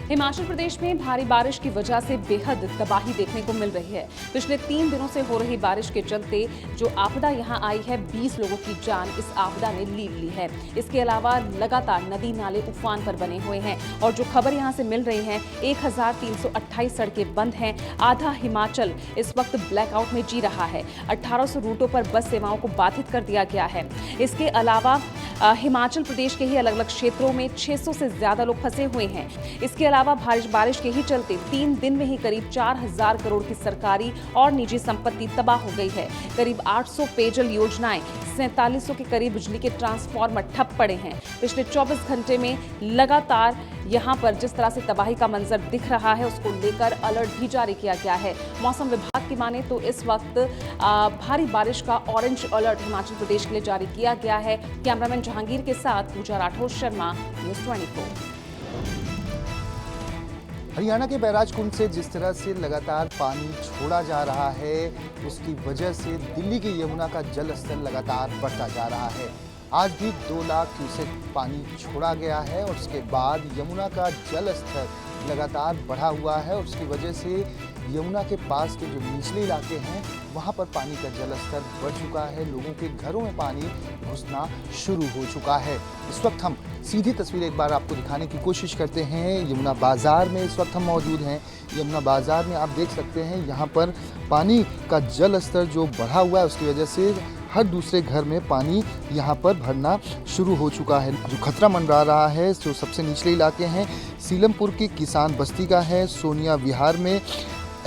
हिमाचल प्रदेश में भारी बारिश की वजह से बेहद तबाही देखने को मिल रही है। पिछले 3 दिनों से हो रही बारिश के चलते जो आपदा यहां आई है, 20 लोगों की जान इस आपदा ने लील ली है। इसके अलावा लगातार नदी नाले उफान पर बने हुए हैं और जो खबर यहां से मिल रही है, 1328 सड़कें बंद हैं। आधा हिमाचल इस वक्त ब्लैकआउट में जी रहा है। 1800 रूटों पर बस सेवाओं को बाधित कर दिया गया है। इसके अलावा हिमाचल प्रदेश के ही अलग अलग क्षेत्रों में 600 से ज्यादा लोग फंसे हुए हैं। इसके अलावा बारिश के ही चलते 3 दिन में ही करीब 4000 करोड़ की सरकारी और निजी संपत्ति तबाह हो गई है। करीब 800 पेयजल योजनाएं, 4700 के करीब बिजली के ट्रांसफार्मर ठप पड़े हैं। पिछले 24 घंटे में लगातार यहां पर जिस तरह से तबाही का मंजर दिख रहा है, उसको लेकर अलर्ट भी जारी किया गया है। मौसम विभाग की माने तो इस वक्त भारी बारिश का ऑरेंज अलर्ट हिमाचल प्रदेश के लिए जारी किया गया है। कैमरामैन जहांगीर के साथ पूजा राठौर शर्मा, न्यूज़ 24। हरियाणा के बैराज कुंड से जिस तरह से लगातार पानी छोड़ा जा रहा है, उसकी वजह से दिल्ली की यमुना का जल स्तर लगातार बढ़ता जा रहा है। आज भी 2 लाख क्यूसेक पानी छोड़ा गया है और उसके बाद यमुना का जल स्तर लगातार बढ़ा हुआ है और उसकी वजह से यमुना के पास के जो निचले इलाके हैं, वहाँ पर पानी का जल स्तर बढ़ चुका है। लोगों के घरों में पानी घुसना शुरू हो चुका है। इस वक्त हम सीधी तस्वीर एक बार आपको दिखाने की कोशिश करते हैं। यमुना बाज़ार में इस वक्त हम मौजूद हैं। यमुना बाज़ार में आप देख सकते हैं, यहाँ पर पानी का जल स्तर जो बढ़ा हुआ है, उसकी वजह से हर दूसरे घर में पानी यहाँ पर भरना शुरू हो चुका है। जो खतरा मंडरा रहा है, जो सबसे निचले इलाके हैं, सीलमपुर की किसान बस्ती का है, सोनिया विहार में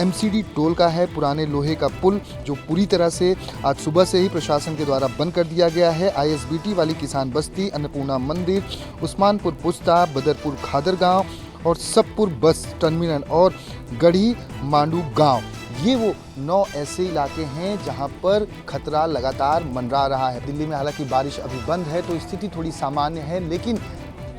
एमसीडी टोल का है, पुराने लोहे का पुल जो पूरी तरह से आज सुबह से ही प्रशासन के द्वारा बंद कर दिया गया है, आईएसबीटी वाली किसान बस्ती, अन्नपूर्णा मंदिर, उस्मानपुर पुस्ता, बदरपुर खादर गांव और सबपुर बस टर्मिनल और गढ़ी मांडू गांव, ये वो 9 ऐसे इलाके हैं जहां पर खतरा लगातार मंडरा रहा है। दिल्ली में हालांकि बारिश अभी बंद है तो स्थिति थोड़ी सामान्य है, लेकिन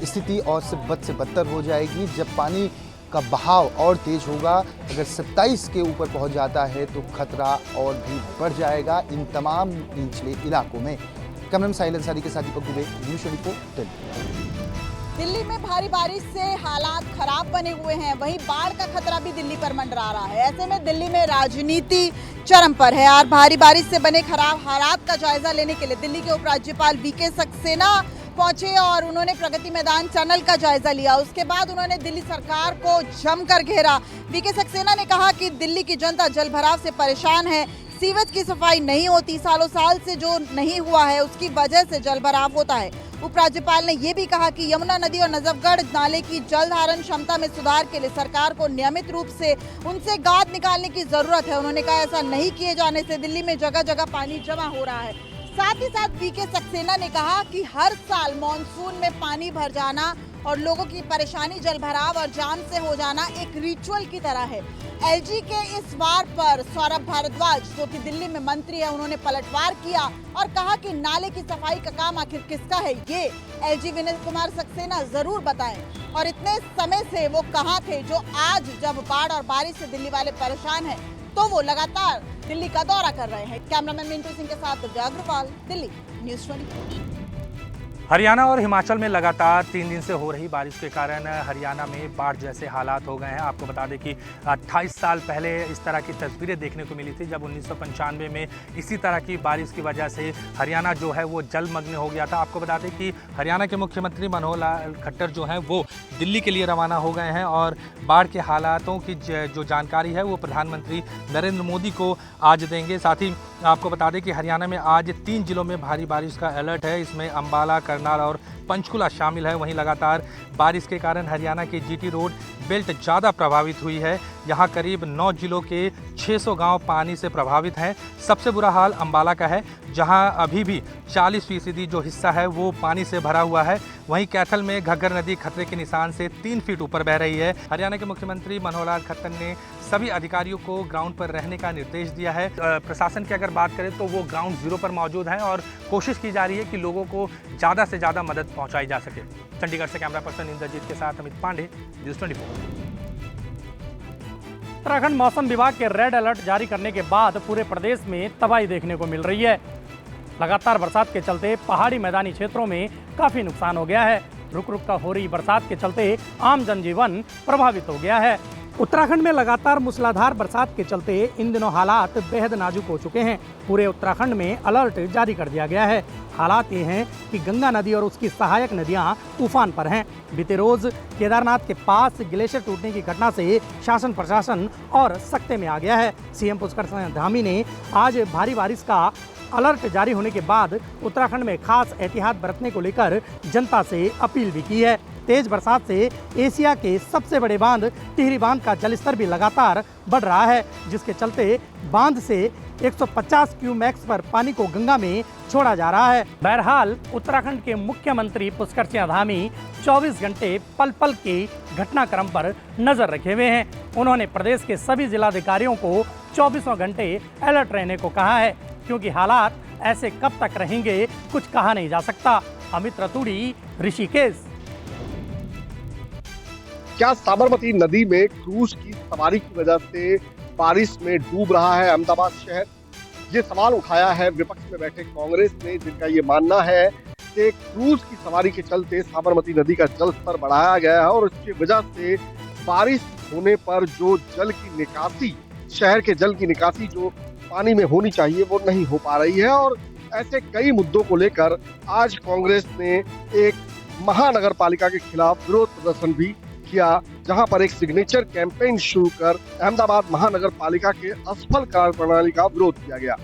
स्थिति और से बदतर हो जाएगी जब पानी का बहाव और तेज होगा। अगर 27 के ऊपर पहुंच जाता है तो खतरा और भी बढ़ जाएगा इन तमाम निचले इलाकों में। कैमरामैन साहिल अंसारी के साथ दीपक दुबे, न्यूज़ 24 दिल्ली में भारी बारिश से हालात खराब बने हुए हैं, वहीं बाढ़ का खतरा भी दिल्ली पर मंडरा रहा है। ऐसे में दिल्ली में राजनीति चरम पर है और भारी बारिश से बने खराब हालात का जायजा लेने के लिए दिल्ली के उपराज्यपाल वीके सक्सेना पहुंचे और उन्होंने प्रगति मैदान टनल का जायजा लिया। उसके बाद उन्होंने दिल्ली सरकार को जमकर घेरा। वीके सक्सेना ने कहा कि दिल्ली की जनता जलभराव से परेशान है, सीवेज की सफाई नहीं होती, सालों साल से जो नहीं हुआ है उसकी वजह से जलभराव होता है। उपराज्यपाल ने यह भी कहा कि यमुना नदी और नजफगढ़ नाले की जल धारण क्षमता में सुधार के लिए सरकार को नियमित रूप से उनसे गाद निकालने की जरूरत है। उन्होंने कहा ऐसा नहीं किए जाने से दिल्ली में जगह जगह पानी जमा हो रहा है। साथ ही साथ वीके सक्सेना ने कहा कि हर साल मानसून में पानी भर जाना और लोगों की परेशानी जलभराव और जाम से हो जाना एक रिचुअल की तरह है। एलजी के इस वार पर सौरभ भारद्वाज, जो कि दिल्ली में मंत्री है, उन्होंने पलटवार किया और कहा कि नाले की सफाई का काम आखिर किसका है, ये एलजी विनय कुमार सक्सेना जरूर बताएं। और इतने समय से वो कहां थे जो आज जब बाढ़ और बारिश से दिल्ली वाले परेशान हैं, तो वो लगातार दिल्ली का दौरा कर रहे हैं। कैमरामैन मिंटू सिंह के साथ दिव्या अग्रवाल, दिल्ली, न्यूज़ 24। हरियाणा और हिमाचल में लगातार 3 दिन से हो रही बारिश के कारण हरियाणा में बाढ़ जैसे हालात हो गए हैं। आपको बता दें कि 28 साल पहले इस तरह की तस्वीरें देखने को मिली थी, जब 1995 में इसी तरह की बारिश की वजह से हरियाणा जो है वो जलमग्न हो गया था। आपको बता दें कि हरियाणा के मुख्यमंत्री मनोहर लाल खट्टर जो हैं वो दिल्ली के लिए रवाना हो गए हैं और बाढ़ के हालातों की जो जानकारी है वो प्रधानमंत्री नरेंद्र मोदी को आज देंगे। साथ ही आपको बता दें कि हरियाणा में आज 3 जिलों में भारी बारिश का अलर्ट है। इसमें अंबाला, करनाल और पंचकुला शामिल है। वहीं लगातार बारिश के कारण हरियाणा की जीटी रोड बेल्ट ज़्यादा प्रभावित हुई है। यहाँ करीब 9 जिलों के 600 गांव पानी से प्रभावित हैं। सबसे बुरा हाल अंबाला का है, जहां अभी भी 40% जो हिस्सा है वो पानी से भरा हुआ है। वहीं कैथल में घग्गर नदी खतरे के निशान से 3 फीट ऊपर बह रही है। हरियाणा के मुख्यमंत्री मनोहर लाल खट्टर ने सभी अधिकारियों को ग्राउंड पर रहने का निर्देश दिया है। प्रशासन की अगर बात करें तो वो ग्राउंड जीरो पर मौजूद हैं और कोशिश की जा रही है कि लोगों को ज़्यादा से ज़्यादा मदद पहुँचाई जा सके। चंडीगढ़ से कैमरा पर्सन इंद्रजीत के साथ अमित पांडे, न्यूज़ 24। उत्तराखंड मौसम विभाग के रेड अलर्ट जारी करने के बाद पूरे प्रदेश में तबाही देखने को मिल रही है। लगातार बरसात के चलते पहाड़ी मैदानी क्षेत्रों में काफ़ी नुकसान हो गया है। रुक रुक का हो रही बरसात के चलते आम जनजीवन प्रभावित हो गया है। उत्तराखंड में लगातार मूसलाधार बरसात के चलते इन दिनों हालात बेहद नाजुक हो चुके हैं। पूरे उत्तराखंड में अलर्ट जारी कर दिया गया है। हालात ये हैं कि गंगा नदी और उसकी सहायक नदियां उफान पर हैं। बीते रोज केदारनाथ के पास ग्लेशियर टूटने की घटना से शासन प्रशासन और सख्ते में आ गया है। सीएम पुष्कर सिंह धामी ने आज भारी बारिश का अलर्ट जारी होने के बाद उत्तराखंड में खास एहतियात बरतने को लेकर जनता से अपील भी की है। तेज बरसात से एशिया के सबसे बड़े बांध टिहरी बांध का जलस्तर भी लगातार बढ़ रहा है, जिसके चलते बांध से 150 क्यूमेक्स पर पानी को गंगा में छोड़ा जा रहा है। बहरहाल उत्तराखंड के मुख्यमंत्री पुष्कर सिंह धामी 24 घंटे पल पल के घटनाक्रम पर नजर रखे हुए हैं। उन्होंने प्रदेश के सभी जिलाधिकारियों को 24 घंटे अलर्ट रहने को कहा है, क्योंकि हालात ऐसे कब तक रहेंगे कुछ कहा नहीं जा सकता। अमित रतूड़ी, ऋषिकेश। क्या साबरमती नदी में क्रूज की सवारी की वजह से बारिश में डूब रहा है अहमदाबाद शहर? ये सवाल उठाया है विपक्ष में बैठे कांग्रेस ने, जिनका ये मानना है कि क्रूज की सवारी के चलते साबरमती नदी का जल स्तर बढ़ाया गया है और इसकी वजह से बारिश होने पर जो जल की निकासी, शहर के जल की निकासी जो पानी में होनी चाहिए वो नहीं हो पा रही है। और ऐसे कई मुद्दों को लेकर आज कांग्रेस ने एक महानगर पालिका के खिलाफ विरोध प्रदर्शन भी किया, जहां पर एक सिग्नेचर कैंपेन शुरू कर अहमदाबाद महानगर पालिका के असफल कार्य प्रणाली का विरोध किया गया।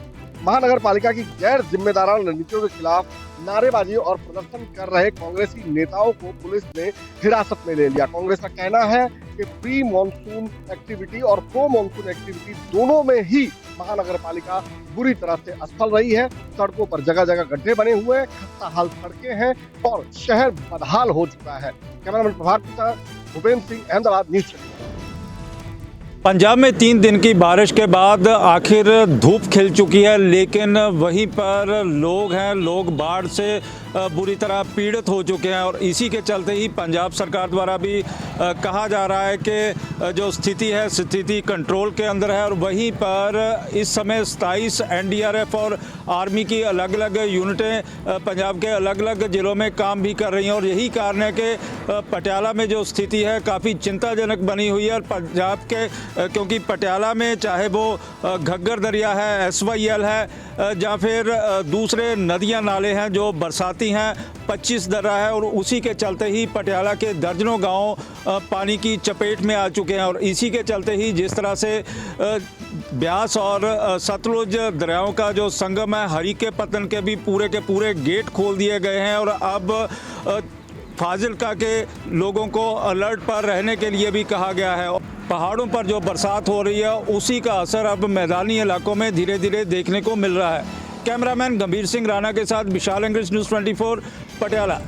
महानगर पालिका की गैर जिम्मेदाराना नीतियों के खिलाफ नारेबाजी और प्रदर्शन कर रहे कांग्रेसी नेताओं को पुलिस ने हिरासत में ले लिया। कांग्रेस का कहना है कि प्री मॉनसून एक्टिविटी और प्रो मॉनसून एक्टिविटी दोनों में ही महानगर पालिका बुरी तरह से असफल रही है। सड़कों पर जगह जगह गड्ढे बने हुए हैं, खस्ता हाल सड़कें हैं और शहर बदहाल हो चुका है। कैमरामैन प्रभात के साथ भूपेंद्र सिंह, अहमदाबाद न्यूज़ चैनल। पंजाब में 3 दिन की बारिश के बाद आखिर धूप खिल चुकी है, लेकिन वहीं पर लोग बाढ़ से बुरी तरह पीड़ित हो चुके हैं। और इसी के चलते ही पंजाब सरकार द्वारा भी कहा जा रहा है कि जो स्थिति कंट्रोल के अंदर है। और वहीं पर इस समय 27 NDRF और आर्मी की अलग अलग यूनिटें पंजाब के अलग अलग ज़िलों में काम भी कर रही हैं। और यही कारण है कि पटियाला में जो स्थिति है काफ़ी चिंताजनक बनी हुई है। और पंजाब के क्योंकि पटियाला में चाहे वो घग्गर दरिया है, SYL है, या फिर दूसरे नदियां नाले हैं जो बरसाती हैं, 25 दर्रा है। और उसी के चलते ही पटियाला के दर्जनों गांव पानी की चपेट में आ चुके हैं। और इसी के चलते ही जिस तरह से ब्यास और सतलुज दरियाओं का जो संगम है, हरीके पतन के भी पूरे गेट खोल दिए गए हैं। और अब फाजिल्का के लोगों को अलर्ट पर रहने के लिए भी कहा गया है। पहाड़ों पर जो बरसात हो रही है उसी का असर अब मैदानी इलाकों में धीरे धीरे देखने को मिल रहा है। कैमरामैन गंभीर सिंह राणा के साथ विशाल इंग्लिश न्यूज़ 24 पटियाला।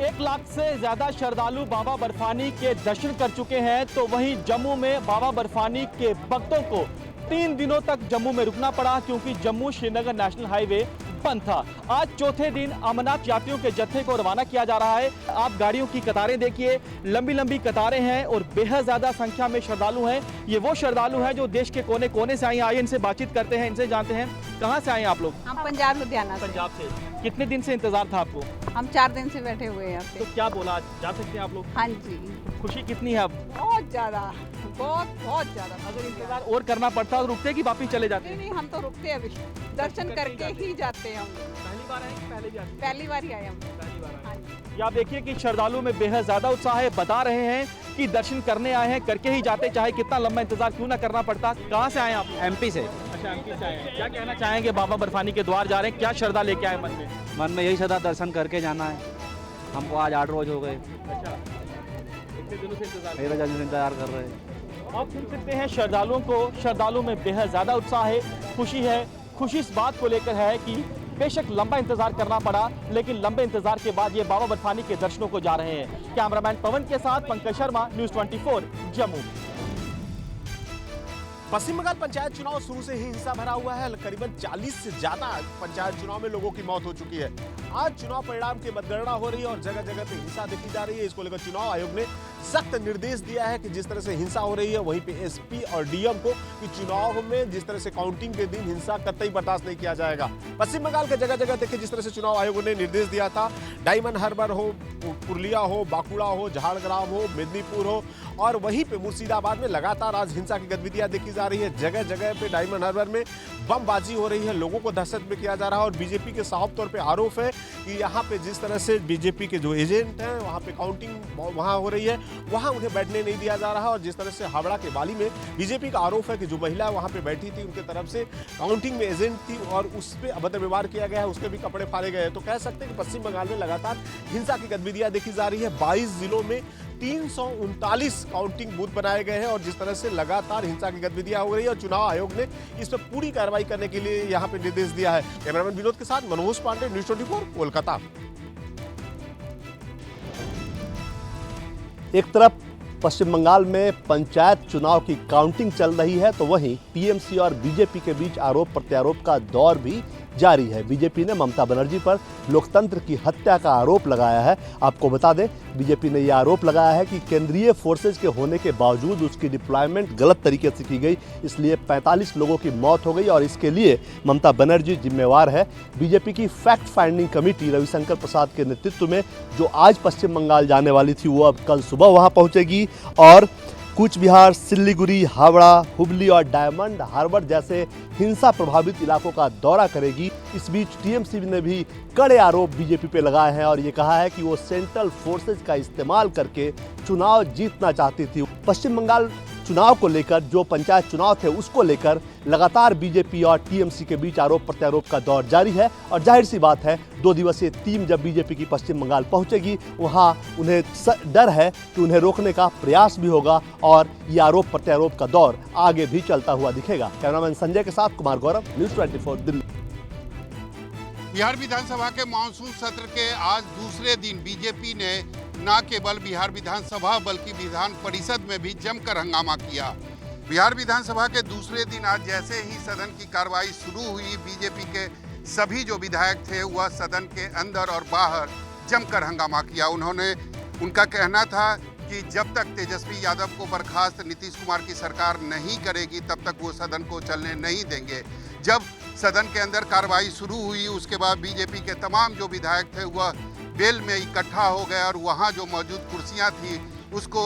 1 लाख से ज्यादा श्रद्धालु बाबा बर्फानी के दर्शन कर चुके हैं, तो वहीं जम्मू में बाबा बर्फानी के भक्तों को 3 दिनों तक जम्मू में रुकना पड़ा, क्योंकि जम्मू श्रीनगर नेशनल हाईवे बंद था। आज चौथे दिन अमरनाथ यात्रियों के जत्थे को रवाना किया जा रहा है। आप गाड़ियों की कतारें देखिए, लंबी लंबी कतारें हैं और बेहद ज्यादा संख्या में श्रद्धालु हैं। ये वो श्रद्धालु हैं जो देश के कोने कोने से आए। आइए इनसे बातचीत करते हैं, इनसे जानते हैं कहाँ से आए आप लोग? हम पंजाब लुधियाना से। पंजाब से। कितने दिन से इंतजार था आपको? हम 4 दिन से बैठे हुए हैं यहाँ पे। तो क्या बोला, जा सकते हैं आप लोग? हाँ जी। खुशी कितनी है अब? बहुत ज्यादा, बहुत ज्यादा। अगर इंतजार और करना पड़ता तो रुकते कि वापिस चले जाते? नहीं, हम तो रुकते हैं अभी, दर्शन करके ही जाते हैं हम। पहली बार आए कि पहले भी आए? पहली बार ही आए हम। पहली बार आए। हाँ जी। ये आप देखिए कि श्रद्धालुओं में बेहद ज्यादा उत्साह है। बता रहे हैं कि दर्शन करने आए हैं, करके ही जाते, चाहे कितना लंबा इंतजार क्यों ना करना पड़ता। कहाँ से आए आप? MP से। अच्छा, MP से आए हैं। क्या कहना चाहेंगे? बाबा बर्फानी के द्वार जा रहे हैं, क्या श्रद्धा लेके आए मन में? मन में यही श्रद्धा, दर्शन करके जाना है। हमको आज 8 रोज हो गए। अच्छा, इतने दिनों से इंतजार कर रहे हैं। आप सुन सकते हैं श्रद्धालुओं में बेहद ज्यादा उत्साह है, खुशी है। खुशी इस बात को लेकर है कि बेशक लंबा इंतजार करना पड़ा, लेकिन लंबे इंतजार के बाद ये बाबा बर्फानी के दर्शनों को जा रहे हैं। कैमरामैन पवन के साथ पंकज शर्मा, न्यूज़ 24 जम्मू। पश्चिम बंगाल पंचायत चुनाव शुरू से ही हिंसा भरा हुआ है। करीबन 40 से ज्यादा पंचायत चुनाव में लोगों की मौत हो चुकी है। आज चुनाव परिणाम की मतगणना हो रही है और जगह जगह पे हिंसा देखी जा रही है। इसको लेकर चुनाव आयोग ने सख्त निर्देश दिया है कि जिस तरह से हिंसा हो रही है वहीं पे एसपी और डीएम को कि चुनाव में जिस तरह से काउंटिंग के दिन हिंसा कतई बर्दाश्त नहीं किया जाएगा। पश्चिम बंगाल के जगह जगह देखिए जिस तरह से चुनाव आयोग ने निर्देश दिया था, डायमंड हार्बर हो, पुरुलिया हो, बांकुड़ा हो, झाड़ग्राम हो, मेदिनीपुर हो, और वहीं पे मुर्शिदाबाद में लगातार आज हिंसा की गतिविधियां देखी जा रही है। जगह जगह पे डायमंड हार्बर में बमबाजी हो रही है, लोगों को दहशत में किया जा रहा है और बीजेपी के साफ तौर पे आरोप है कि यहाँ पे जिस तरह से बीजेपी के जो एजेंट हैं वहाँ पे काउंटिंग वहाँ हो रही है, वहाँ उन्हें बैठने नहीं दिया जा रहा। और जिस तरह से हावड़ा के बाली में बीजेपी का आरोप है कि जो महिला वहाँ पे बैठी थी उनके तरफ से काउंटिंग में एजेंट थी और उस पर अभद्र व्यवहार किया गया है, उसके भी कपड़े फाड़े गए हैं। तो कह सकते हैं कि पश्चिम बंगाल में लगातार हिंसा की गतिविधियां देखी जा रही है। 22 जिलों में 339 काउंटिंग बूथ बनाए गए हैं और जिस तरह से लगातार हिंसा की गतिविधियां हो रही है और चुनाव आयोग ने इस पर पूरी कार्रवाई करने के लिए यहां पे निर्देश दिया है। कैमरामैन विनोद के साथ मनोज पांडे, न्यूज़ 24 कोलकाता। एक तरफ पश्चिम बंगाल में पंचायत चुनाव की काउंटिंग चल रही है तो वहीं टीएमसी और बीजेपी के बीच आरोप प्रत्यारोप का दौर भी जारी है। बीजेपी ने ममता बनर्जी पर लोकतंत्र की हत्या का आरोप लगाया है। आपको बता दें, बीजेपी ने यह आरोप लगाया है कि केंद्रीय फोर्सेज के होने के बावजूद उसकी डिप्लॉयमेंट गलत तरीके से की गई, इसलिए 45 लोगों की मौत हो गई और इसके लिए ममता बनर्जी जिम्मेवार है। बीजेपी की फैक्ट फाइंडिंग कमेटी रविशंकर प्रसाद के नेतृत्व में जो आज पश्चिम बंगाल जाने वाली थी वो अब कल सुबह वहां पहुंचेगी और कूच बिहार, सिल्लीगुड़ी, हावड़ा, हुबली और डायमंड हार्बर जैसे हिंसा प्रभावित इलाकों का दौरा करेगी। इस बीच टीएमसी ने भी कड़े आरोप बीजेपी पे लगाए हैं और ये कहा है कि वो सेंट्रल फोर्सेज का इस्तेमाल करके चुनाव जीतना चाहती थी। पश्चिम बंगाल चुनाव को लेकर, जो पंचायत चुनाव थे उसको लेकर लगातार बीजेपी और टीएमसी के बीच आरोप प्रत्यारोप का दौर जारी है और जाहिर सी बात है 2 दिवसीय टीम जब बीजेपी की पश्चिम बंगाल पहुंचेगी वहां उन्हें डर है कि उन्हें रोकने का प्रयास भी होगा और ये आरोप प्रत्यारोप का दौर आगे भी चलता हुआ दिखेगा। कैमरामैन संजय के साथ कुमार गौरव, न्यूज़ 24 दिल्ली। बिहार विधानसभा के मानसून सत्र के आज दूसरे दिन बीजेपी ने न केवल बिहार विधानसभा बल्कि विधान परिषद में भी जमकर हंगामा किया। बिहार विधानसभा के दूसरे दिन आज जैसे ही सदन की कार्रवाई शुरू हुई, बीजेपी के सभी जो विधायक थे वह सदन के अंदर और बाहर जमकर हंगामा किया। उनका कहना था कि जब तक तेजस्वी यादव को बर्खास्त नीतीश कुमार की सरकार नहीं करेगी तब तक वो सदन को चलने नहीं देंगे। जब सदन के अंदर कार्रवाई शुरू हुई उसके बाद बीजेपी के तमाम जो विधायक थे वह बेल में इकट्ठा हो गए और वहाँ जो मौजूद कुर्सियाँ थी उसको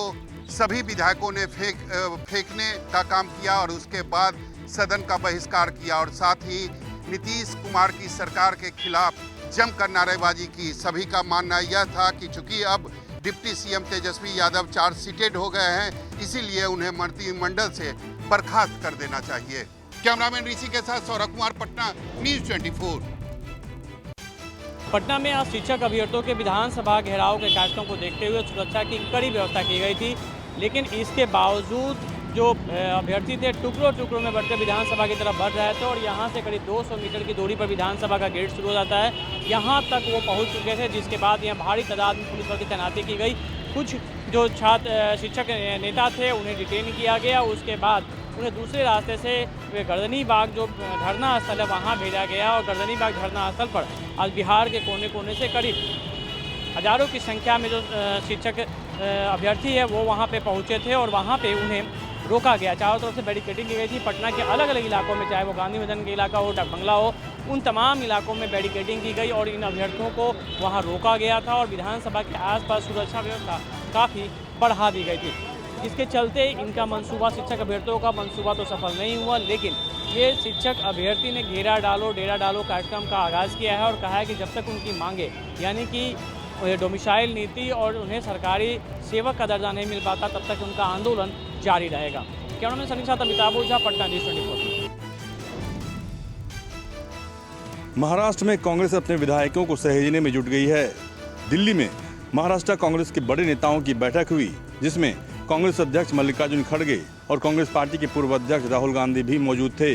सभी विधायकों ने फेंकने का काम किया और उसके बाद सदन का बहिष्कार किया और साथ ही नीतीश कुमार की सरकार के खिलाफ जमकर नारेबाजी की। सभी का मानना यह था कि चूंकि अब deputy CM Tejashwi Yadav chargesheeted हो गए हैं, इसीलिए उन्हें मंत्रिमंडल से बर्खास्त कर देना चाहिए। कैमरामैन ऋषि के साथ सौरभ कुमार, पटना, न्यूज़ 24। पटना में आज शिक्षक अभ्यर्थियों के विधानसभा घेराव के कार्यक्रम को देखते हुए सुरक्षा की कड़ी व्यवस्था की गई थी, लेकिन इसके बावजूद जो अभ्यर्थी थे टुकड़ों में बढ़कर विधानसभा की तरफ बढ़ रहे थे और यहाँ से करीब 200 मीटर की दूरी पर विधानसभा का गेट शुरू हो जाता है। यहाँ तक वो पहुँच चुके थे, जिसके बाद यहाँ भारी तादाद में पुलिस बल की तैनाती की गई। कुछ जो शिक्षक नेता थे उन्हें डिटेन किया गया, उसके बाद उन्हें दूसरे रास्ते से वे गर्दनी बाग जो धरना स्थल है वहाँ भेजा गया और गर्दनी बाग धरना स्थल पर आज बिहार के कोने कोने से करीब हजारों की संख्या में जो शिक्षक अभ्यर्थी है वो वहाँ पे पहुँचे थे और वहाँ पे उन्हें रोका गया। चारों तरफ से बैरिकेडिंग की गई थी। पटना के अलग अलग इलाकों में, चाहे वो गांधी मैदान के इलाका हो, डाक बंगला हो, उन तमाम इलाकों में बैरिकेडिंग की गई और इन अभ्यर्थियों को वहाँ रोका गया था और विधानसभा के आसपास सुरक्षा व्यवस्था काफ़ी बढ़ा दी गई थी। इसके चलते इनका मंसूबा, शिक्षक अभ्यर्थियों का मंसूबा तो सफल नहीं हुआ, लेकिन ये शिक्षक अभ्यर्थी ने घेरा डालो डेरा डालो कार्यक्रम का आगाज़ किया है और कहा है कि जब तक उनकी मांगे यानी कि डोमिसाइल नीति और उन्हें सरकारी सेवक का दर्जा नहीं मिल पाता तब तक उनका आंदोलन जारी रहेगा। कैमरामैन सनी के साथ अमिताभ ओझा, पटना, न्यूज़ 24। महाराष्ट्र में कांग्रेस अपने विधायकों को सहेजने में जुट गई है। दिल्ली में महाराष्ट्र कांग्रेस के बड़े नेताओं की बैठक हुई, जिसमें कांग्रेस अध्यक्ष मल्लिकार्जुन खड़गे और कांग्रेस पार्टी के पूर्व अध्यक्ष राहुल गांधी भी मौजूद थे।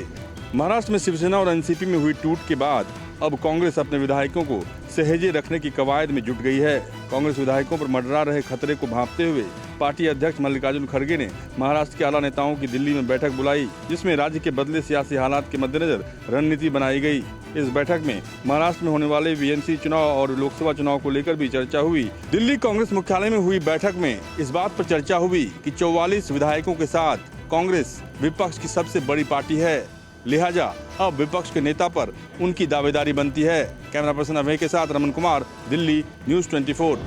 महाराष्ट्र में शिवसेना और एनसीपी में हुई टूट के बाद अब कांग्रेस अपने विधायकों को सहेजे रखने की कवायद में जुट गई है। कांग्रेस विधायकों पर मंडरा रहे खतरे को भांपते हुए पार्टी अध्यक्ष मल्लिकार्जुन खड़गे ने महाराष्ट्र के आला नेताओं की दिल्ली में बैठक बुलाई, जिसमें राज्य के बदले सियासी हालात के मद्देनजर रणनीति बनाई गई। इस बैठक में महाराष्ट्र में होने वाले वीएनसी चुनाव और लोकसभा चुनाव को लेकर भी चर्चा हुई। दिल्ली कांग्रेस मुख्यालय में हुई बैठक में इस बात पर चर्चा हुई कि 44 विधायकों के साथ कांग्रेस विपक्ष की सबसे बड़ी पार्टी है, लिहाजा अब विपक्ष के नेता पर उनकी दावेदारी बनती है। कैमरा पर्सन अभय के साथ रमन कुमार, दिल्ली, न्यूज़ 24।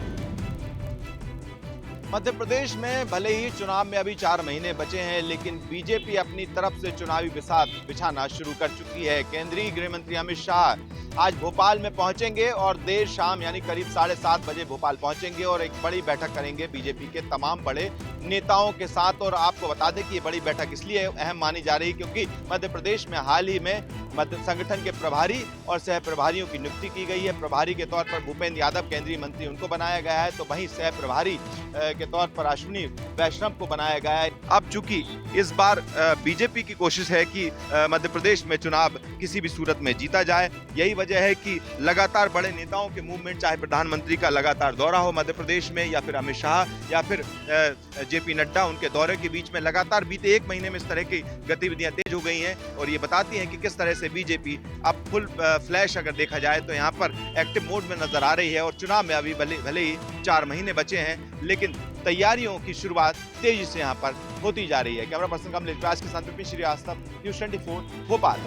मध्य प्रदेश में भले ही चुनाव में अभी 4 महीने बचे हैं, लेकिन बीजेपी अपनी तरफ से चुनावी बिसात बिछाना शुरू कर चुकी है। केंद्रीय गृह मंत्री अमित शाह आज भोपाल में पहुंचेंगे और देर शाम यानी करीब 7:30 बजे भोपाल पहुंचेंगे और एक बड़ी बैठक करेंगे बीजेपी के तमाम बड़े नेताओं के साथ। और आपको बता दें कि ये बड़ी बैठक इसलिए अहम मानी जा रही क्योंकि मध्य प्रदेश में हाल ही में मध्य संगठन के प्रभारी और सह प्रभारियों की नियुक्ति की गई है। प्रभारी के तौर पर भूपेंद्र यादव केंद्रीय मंत्री उनको बनाया गया है, तो वहीं सह प्रभारी के तौर पर अश्विनी वैष्णव को बनाया गया है। अब चूंकि इस बार बीजेपी की कोशिश है कि मध्य प्रदेश में चुनाव किसी भी सूरत में जीता जाए। यही वजह है कि लगातार बड़े नेताओं के मूवमेंट, चाहे प्रधानमंत्री का लगातार दौरा हो मध्य प्रदेश में या फिर अमित शाह या फिर जेपी नड्डा, उनके दौरे के बीच में लगातार बीते 1 महीने में इस तरह की गतिविधियां तेज हो गई हैं। और ये बताती हैं कि किस तरह से बीजेपी अब फुल फ्लैश अगर देखा जाए तो यहाँ पर एक्टिव मोड में नजर आ रही है। और चुनाव में अभी भले ही 4 महीने बचे हैं, लेकिन तैयारियों की शुरुआत तेजी से यहाँ पर होती जा रही है। कैमरा पर्सन कमलेश व्यास के साथ विपिन श्रीवास्तव, न्यूज़ 24, भोपाल।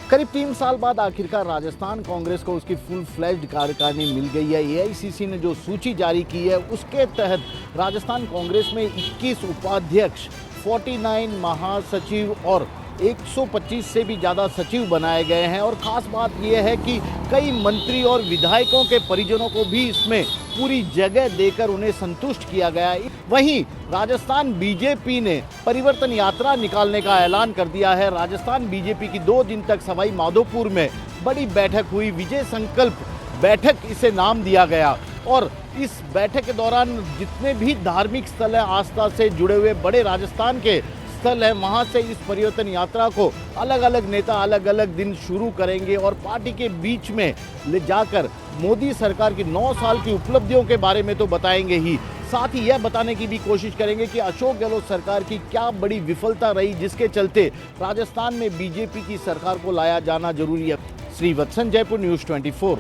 करीब 3 साल बाद आखिरकार राजस्थान कांग्रेस को उसकी फुल फ्लैश्ड कार्यकारिणी मिल गई है। एआईसीसी ने जो सूची जारी की है उसके तहत राजस्थान कांग्रेस में 21 उपाध्यक्ष, 49 महासचिव और 125 से भी ज़्यादा सचिव बनाए गए हैं। और ख़ास बात यह है कि कई मंत्री और विधायकों के परिजनों को भी इसमें पूरी जगह देकर उन्हें संतुष्ट किया गया है। वहीं राजस्थान बीजेपी ने परिवर्तन यात्रा निकालने का ऐलान कर दिया है। राजस्थान बीजेपी की 2 दिन तक सवाई माधोपुर में बड़ी बैठक हुई, विजय संकल्प बैठक इसे नाम दिया गया। और इस बैठक के दौरान जितने भी धार्मिक स्थल हैं, आस्था से जुड़े हुए बड़े राजस्थान के स्थल है, वहाँ से इस परिवर्तन यात्रा को अलग अलग नेता अलग अलग दिन शुरू करेंगे और पार्टी के बीच में ले जाकर मोदी सरकार की 9 साल की उपलब्धियों के बारे में तो बताएंगे ही, साथ ही यह बताने की भी कोशिश करेंगे कि अशोक गहलोत सरकार की क्या बड़ी विफलता रही जिसके चलते राजस्थान में बीजेपी की सरकार को लाया जाना जरूरी है। श्रीवत्सन, जयपुर, न्यूज़ 24।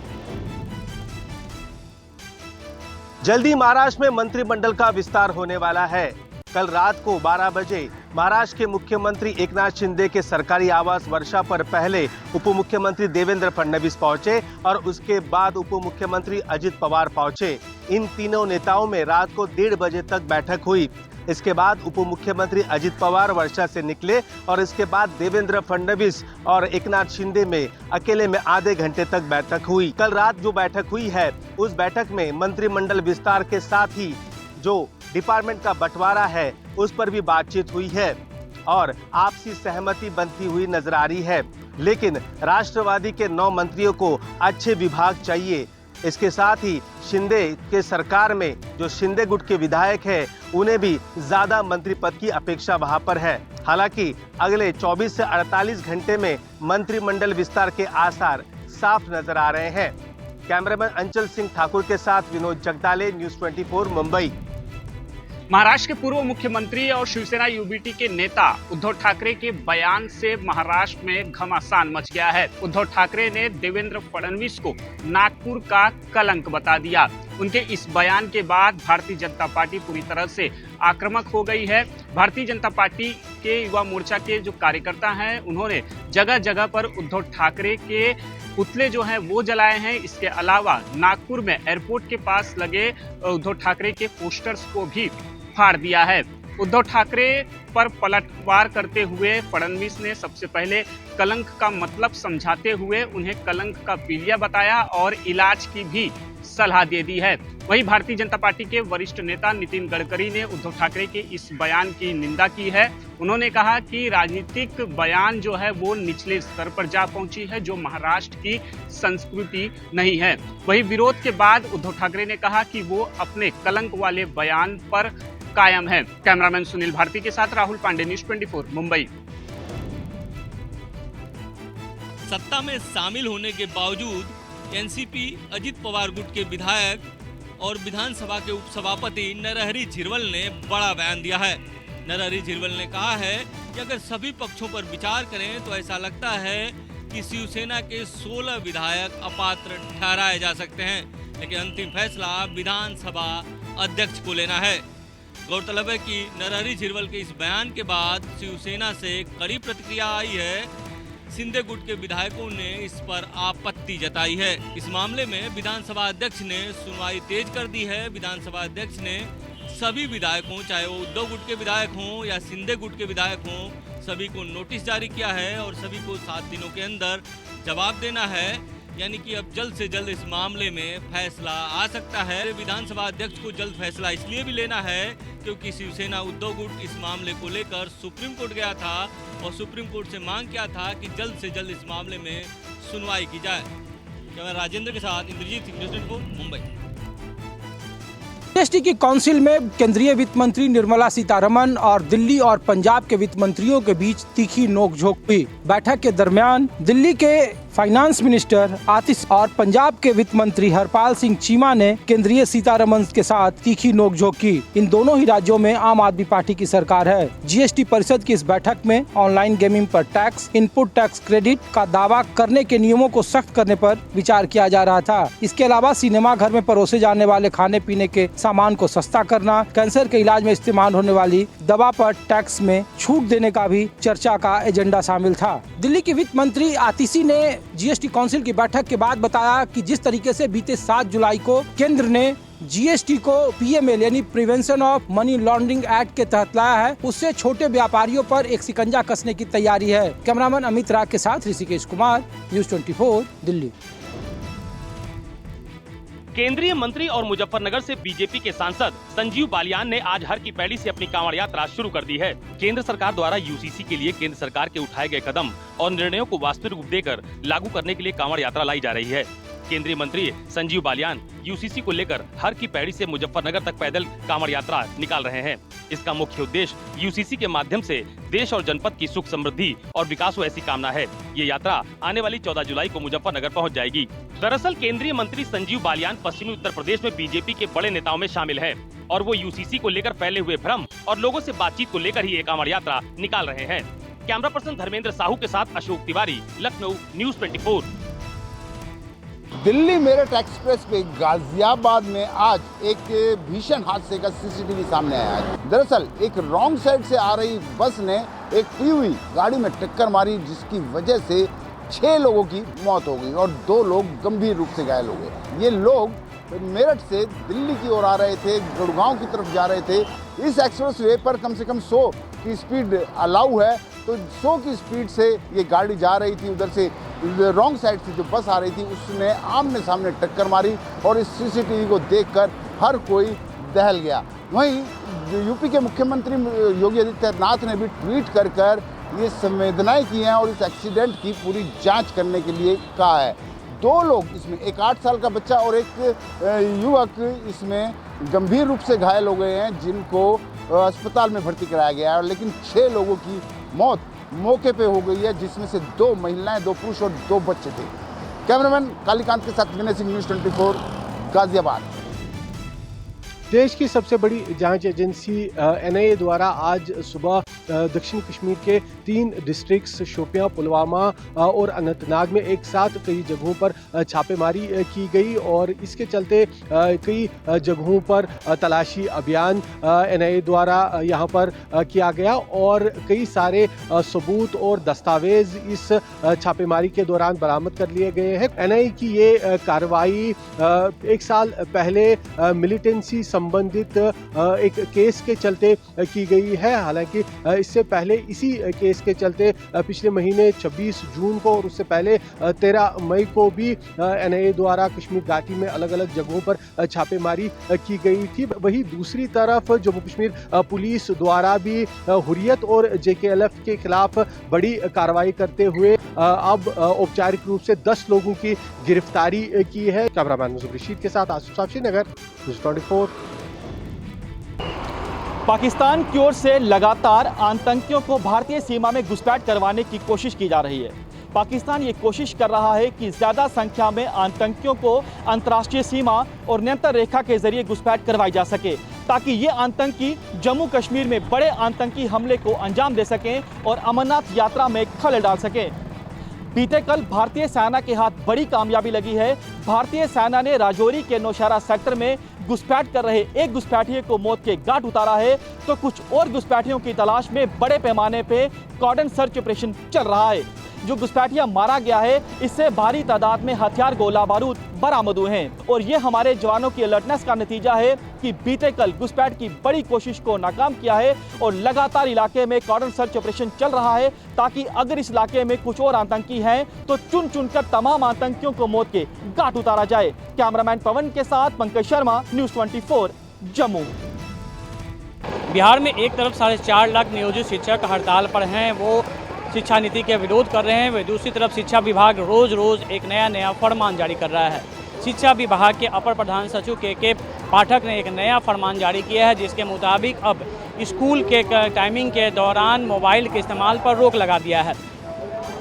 जल्दी महाराष्ट्र में मंत्रिमंडल का विस्तार होने वाला है। कल रात को 12 बजे महाराष्ट्र के मुख्यमंत्री एकनाथ शिंदे के सरकारी आवास वर्षा पर पहले उप मुख्यमंत्री देवेंद्र फडणवीस पहुंचे और उसके बाद उप मुख्यमंत्री अजित पवार पहुंचे। इन तीनों नेताओं में रात को 1:30 बजे तक बैठक हुई। इसके बाद उप मुख्यमंत्री अजित पवार वर्षा से निकले और इसके बाद देवेंद्र फडणवीस और एकनाथ शिंदे में अकेले में आधे घंटे तक बैठक हुई। कल रात जो बैठक हुई है उस बैठक में मंत्रिमंडल विस्तार के साथ ही जो डिपार्टमेंट का बंटवारा है उस पर भी बातचीत हुई है और आपसी सहमति बनती हुई नजर आ रही है। लेकिन राष्ट्रवादी के 9 मंत्रियों को अच्छे विभाग चाहिए। इसके साथ ही शिंदे के सरकार में जो शिंदे गुट के विधायक हैं उन्हें भी ज्यादा मंत्री पद की अपेक्षा वहां पर है। हालांकि अगले 24 से 48 घंटे में मंत्रिमंडल विस्तार के आसार साफ नजर आ रहे हैं। कैमरामैन अंचल सिंह ठाकुर के साथ विनोद जगदाले, न्यूज़ 24, मुंबई। महाराष्ट्र के पूर्व मुख्यमंत्री और शिवसेना यूबीटी के नेता उद्धव ठाकरे के बयान से महाराष्ट्र में घमासान मच गया है। उद्धव ठाकरे ने देवेंद्र फडणवीस को नागपुर का कलंक बता दिया। उनके इस बयान के बाद भारतीय जनता पार्टी पूरी तरह से आक्रामक हो गई है। भारतीय जनता पार्टी के युवा मोर्चा के जो कार्यकर्ता हैं उन्होंने जगह जगह पर उद्धव ठाकरे के पुतले जो हैं वो जलाए हैं। इसके अलावा नागपुर में एयरपोर्ट के पास लगे उद्धव ठाकरे के पोस्टर्स को भी फाड़ दिया है। उद्धव ठाकरे पर पलटवार करते हुए फडणवीस ने सबसे पहले कलंक का मतलब समझाते हुए उन्हें कलंक का पीलिया बताया और इलाज की भी सलाह दे दी है। वहीं भारतीय जनता पार्टी के वरिष्ठ नेता नितिन गडकरी ने उद्धव ठाकरे के इस बयान की निंदा की है। उन्होंने कहा कि राजनीतिक बयान जो है वो निचले स्तर पर जा पहुंची है, जो महाराष्ट्र की संस्कृति नहीं है। वहीं विरोध के बाद उद्धव ठाकरे ने कहा कि वो अपने कलंक वाले बयान पर कायम है। कैमरामैन सुनील भारती के साथ राहुल पांडे, न्यूज़ 24, मुंबई। सत्ता में शामिल होने के बावजूद एनसीपी अजित पवार गुट के विधायक और विधानसभा के उपसभापति नरहरि झिरवल ने बड़ा बयान दिया है। नरहरि झिरवल ने कहा है कि अगर सभी पक्षों पर विचार करें तो ऐसा लगता है कि शिवसेना के 16 विधायक अपात्र ठहराए जा सकते हैं, लेकिन अंतिम फैसला विधानसभा अध्यक्ष को लेना है। गौरतलब है कि नरहरि झिरवल के इस बयान के बाद शिवसेना से कड़ी प्रतिक्रिया आई है। सिंधे गुट के विधायकों ने इस पर आपत्ति जताई है। इस मामले में विधानसभा अध्यक्ष ने सुनवाई तेज कर दी है। विधानसभा अध्यक्ष ने सभी विधायकों, चाहे वो उद्धव गुट के विधायक हों या सिंधे गुट के विधायक हों, सभी को नोटिस जारी किया है और सभी को 7 दिनों के अंदर जवाब देना है। यानी कि अब जल्द से जल्द इस मामले में फैसला आ सकता है। विधानसभा अध्यक्ष को जल्द फैसला इसलिए भी लेना है क्योंकि शिवसेना उद्धव गुट इस मामले को लेकर सुप्रीम कोर्ट गया था और सुप्रीम कोर्ट से मांग किया था कि जल्द से जल्द इस मामले में सुनवाई की जाए। कैमरा राजेंद्र के साथ इंद्रजीत सिंह, न्यूज़ 24 मुंबई। जीएसटी की काउंसिल में केंद्रीय वित्त मंत्री निर्मला सीतारमण और दिल्ली और पंजाब के वित्त मंत्रियों के बीच तीखी नोकझोंक हुई। बैठक के दरमियान दिल्ली के फाइनेंस मिनिस्टर आतिश और पंजाब के वित्त मंत्री हरपाल सिंह चीमा ने केंद्रीय सीतारमण के साथ तीखी नोकझोंक की। इन दोनों ही राज्यों में आम आदमी पार्टी की सरकार है। जीएसटी परिषद की इस बैठक में ऑनलाइन गेमिंग पर टैक्स, इनपुट टैक्स क्रेडिट का दावा करने के नियमों को सख्त करने पर विचार किया जा रहा था। इसके अलावा सिनेमा घर में परोसे जाने वाले खाने पीने के सामान को सस्ता करना, कैंसर के इलाज में इस्तेमाल होने वाली दवा पर टैक्स में छूट देने का भी चर्चा का एजेंडा शामिल था। दिल्ली के वित्त मंत्री आतिशी ने जीएसटी काउंसिल की बैठक के बाद बताया कि जिस तरीके से बीते 7 जुलाई को केंद्र ने जीएसटी को पीएमएल यानी prevention of money laundering act के तहत लाया है, उससे छोटे व्यापारियों पर एक शिकंजा कसने की तैयारी है। कैमरामैन अमित राग के साथ ऋषिकेश कुमार, न्यूज़ 24 दिल्ली। केंद्रीय मंत्री और मुजफ्फरनगर से बीजेपी के सांसद संजीव बालियान ने आज हर की पैड़ी से अपनी कांवड़ यात्रा शुरू कर दी है। केंद्र सरकार द्वारा यूसीसी के लिए केंद्र सरकार के उठाए गए कदम और निर्णयों को वास्तविक रूप देकर लागू करने के लिए कांवड़ यात्रा लाई जा रही है। केंद्रीय मंत्री संजीव बालियान यूसीसी को लेकर हर की पैड़ी से मुजफ्फरनगर तक पैदल कांवड़ यात्रा निकाल रहे हैं। इसका मुख्य उद्देश्य यूसीसी के माध्यम से देश और जनपद की सुख समृद्धि और विकास हो, ऐसी कामना है। ये यात्रा आने वाली 14 जुलाई को मुजफ्फरनगर पहुंच जाएगी। दरअसल केंद्रीय मंत्री संजीव बालियान पश्चिमी उत्तर प्रदेश में बीजेपी के बड़े नेताओं में शामिल है और वो यूसीसी को लेकर फैले हुए भ्रम और लोगों से बातचीत को लेकर ही ये कांवड़ यात्रा निकाल रहे हैं। कैमरा पर्सन धर्मेंद्र साहू के साथ अशोक तिवारी, लखनऊ, न्यूज़ 24। दिल्ली मेरठ एक्सप्रेस पे गाजियाबाद में आज एक भीषण हादसे का सीसीटीवी सामने आया है। दरअसल एक रॉन्ग साइड से आ रही बस ने एक पीयूई गाड़ी में टक्कर मारी, जिसकी वजह से 6 लोगों की मौत हो गई और 2 लोग गंभीर रूप से घायल हो गए। ये लोग मेरठ से दिल्ली की ओर आ रहे थे, गुड़गांव की तरफ जा रहे थे। इस एक्सप्रेस वे पर कम से कम 100 की स्पीड अलाउ है, तो 100 की स्पीड से ये गाड़ी जा रही थी। उधर से रॉन्ग साइड से जो बस आ रही थी उसने आमने सामने टक्कर मारी और इस सीसीटीवी को देखकर हर कोई दहल गया। वहीं यूपी के मुख्यमंत्री योगी आदित्यनाथ ने भी ट्वीट कर ये संवेदनाएं की हैं और इस एक्सीडेंट की पूरी जांच करने के लिए कहा है। 2 लोग इसमें, एक 8 साल का बच्चा और एक युवक इसमें गंभीर रूप से घायल हो गए हैं, जिनको अस्पताल में भर्ती कराया गया है। लेकिन 6 लोगों की मौत मौके पे हो गई है, जिसमें से 2 महिलाएं, 2 पुरुष और 2 बच्चे थे। कैमरामैन कालीकांत के साथ विनय सिंह, न्यूज़ 24 गाजियाबाद। देश की सबसे बड़ी जांच एजेंसी एनआईए द्वारा आज सुबह दक्षिण कश्मीर के 3 डिस्ट्रिक्ट्स शोपियां, पुलवामा और अनंतनाग में एक साथ कई जगहों पर छापेमारी की गई और इसके चलते कई जगहों पर तलाशी अभियान एनआईए द्वारा यहां पर किया गया और कई सारे सबूत और दस्तावेज इस छापेमारी के दौरान बरामद कर लिए गए हैं। एनआईए की ये कार्रवाई 1 साल पहले मिलिटेंसी संबंधित एक केस के चलते की गई है। हालांकि इससे पहले इसी केस के चलते पिछले महीने 26 जून को और उससे पहले 13 मई को भी एनआईए द्वारा कश्मीर घाटी में अलग अलग जगहों पर छापेमारी की गई थी। वहीं दूसरी तरफ जम्मू कश्मीर पुलिस द्वारा भी हुर्रियत और जेकेएलएफ के खिलाफ बड़ी कार्रवाई करते हुए अब औपचारिक रूप से 10 लोगों की गिरफ्तारी की है। कैमरामैन मुजफ्फर रशीद के साथ आसिफ साहब, श्रीनगर, न्यूज़ 24। पाकिस्तान की ओर से लगातार आतंकियों को भारतीय सीमा में घुसपैठ करवाने की कोशिश की जा रही है। पाकिस्तान ये कोशिश कर रहा है कि ज़्यादा संख्या में आतंकियों को अंतर्राष्ट्रीय सीमा और नियंत्रण रेखा के जरिए घुसपैठ करवाई जा सके, ताकि ये आतंकी जम्मू कश्मीर में बड़े आतंकी हमले को अंजाम दे सकें और अमरनाथ यात्रा में खलल डाल सकें। बीते कल भारतीय सेना के हाथ बड़ी कामयाबी लगी है। भारतीय सेना ने राजौरी के नौशहरा सेक्टर में घुसपैठ कर रहे एक घुसपैठिए को मौत के घाट उतारा है, तो कुछ और घुसपैठियों की तलाश में बड़े पैमाने पे कॉर्डन सर्च ऑपरेशन चल रहा है। जो घुसपैठिया मारा गया है, इससे भारी तादाद में हथियार गोला बारूद बरामद हुए हैं और ये हमारे जवानों की अलर्टनेस का नतीजा है कि बीते कल घुसपैठ की बड़ी कोशिश को नाकाम किया है और लगातार इलाके में कॉर्डन सर्च ऑपरेशन चल रहा है, ताकि अगर इस इलाके में कुछ और आतंकी हैं तो चुन चुनकर तमाम आतंकियों को मौत के घाट उतारा जाए। कैमरामैन पवन के साथ पंकज शर्मा, न्यूज़ 24 जम्मू। बिहार में एक तरफ 4.5 लाख नियोजित शिक्षक हड़ताल पर हैं, वो शिक्षा नीति के विरोध कर रहे हैं, वे दूसरी तरफ शिक्षा विभाग रोज रोज एक नया फरमान जारी कर रहा है। शिक्षा विभाग के अपर प्रधान सचिव के पाठक ने एक नया फरमान जारी किया है, जिसके मुताबिक अब स्कूल के टाइमिंग के दौरान मोबाइल के इस्तेमाल पर रोक लगा दिया है।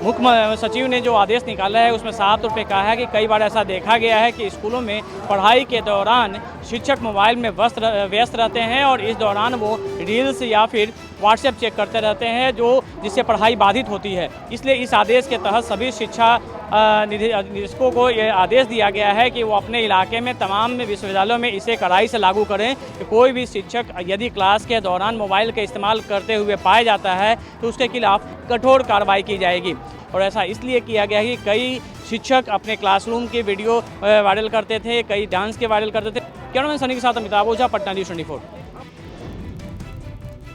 मुख्य सचिव ने जो आदेश निकाला है उसमें साफ तौर पे कहा है कि कई बार ऐसा देखा गया है कि स्कूलों में पढ़ाई के दौरान शिक्षक मोबाइल में व्यस्त रहते हैं और इस दौरान वो रील्स या फिर व्हाट्सएप चेक करते रहते हैं, जिससे पढ़ाई बाधित होती है। इसलिए इस आदेश के तहत सभी शिक्षा निदेशकों को ये आदेश दिया गया है कि वो अपने इलाके में तमाम विश्वविद्यालयों में इसे कड़ाई से लागू करें कि कोई भी शिक्षक यदि क्लास के दौरान मोबाइल का इस्तेमाल करते हुए पाया जाता है तो उसके खिलाफ कठोर कार्रवाई की जाएगी। और ऐसा इसलिए किया गया है कि कई शिक्षक अपने क्लासरूम की वीडियो वायरल करते थे, कई डांस के वायरल करते थे। कैमरामैन सनी के साथ अमिताभ ओझा, पटना न्यूज़ 24।